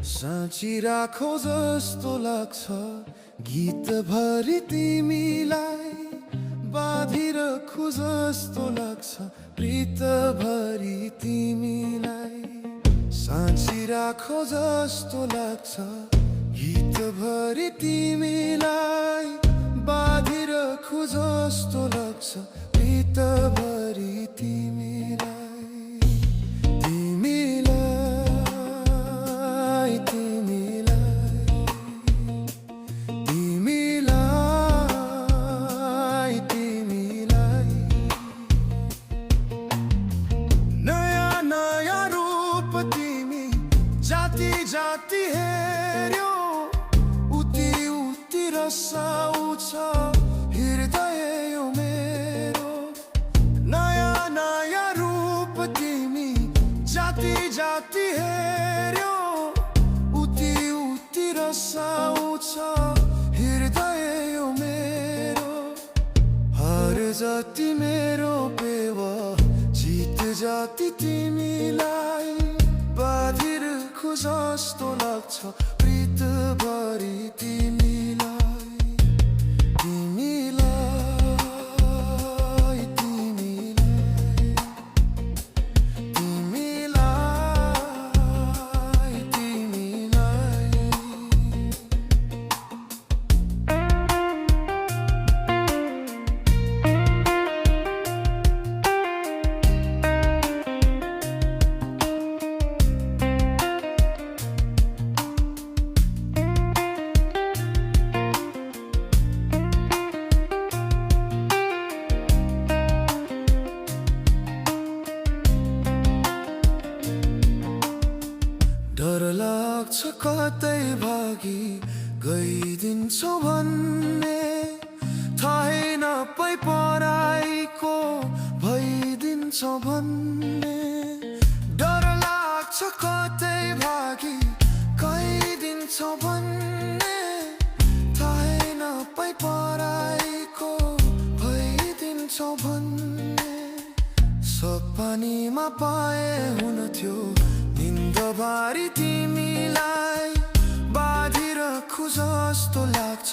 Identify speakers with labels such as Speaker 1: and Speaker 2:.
Speaker 1: साँची राखो जस्तो लाग्छ गीतभरि तिमीलाई बाँधिरखु जस्तो लाग्छ प्रीतभरि तिमीलाई साँची राखो जस्तो लाग्छ गीतभरि तिमीलाई बाँधिरखु जस्तो लाग्छ प्रीतभरि तिमीलाई जाति हेर्यो उति उति रसाउँछ हृदय यो मेरो नयाँ नयाँ रूप तिमी जाति जाति हेर्यो उति उति रसाउँछ हृदय यो मेरो हर जाति मेरो पेवा जित जाति तिमीलाई बाँधिरखु जस्तो लाग्छ प्रीतभरि तिमीलाई तिमीलाई तिमीलाई तिमीलाई तिमीलाई डर लाग्छ कतै भागी गइदिन्छौ भन्ने थाहै नपाई पराइको भइदिन्छौ भन्ने डर लाग्छ कतै भागी गइदिन्छौ भन्ने थाहै नपाई पराइको भइदिन्छौ भन्ने सपनीमा पाए हुन्थ्यो निन्दभरि तिमीलाई बाँधिरखु जस्तो लाग्छ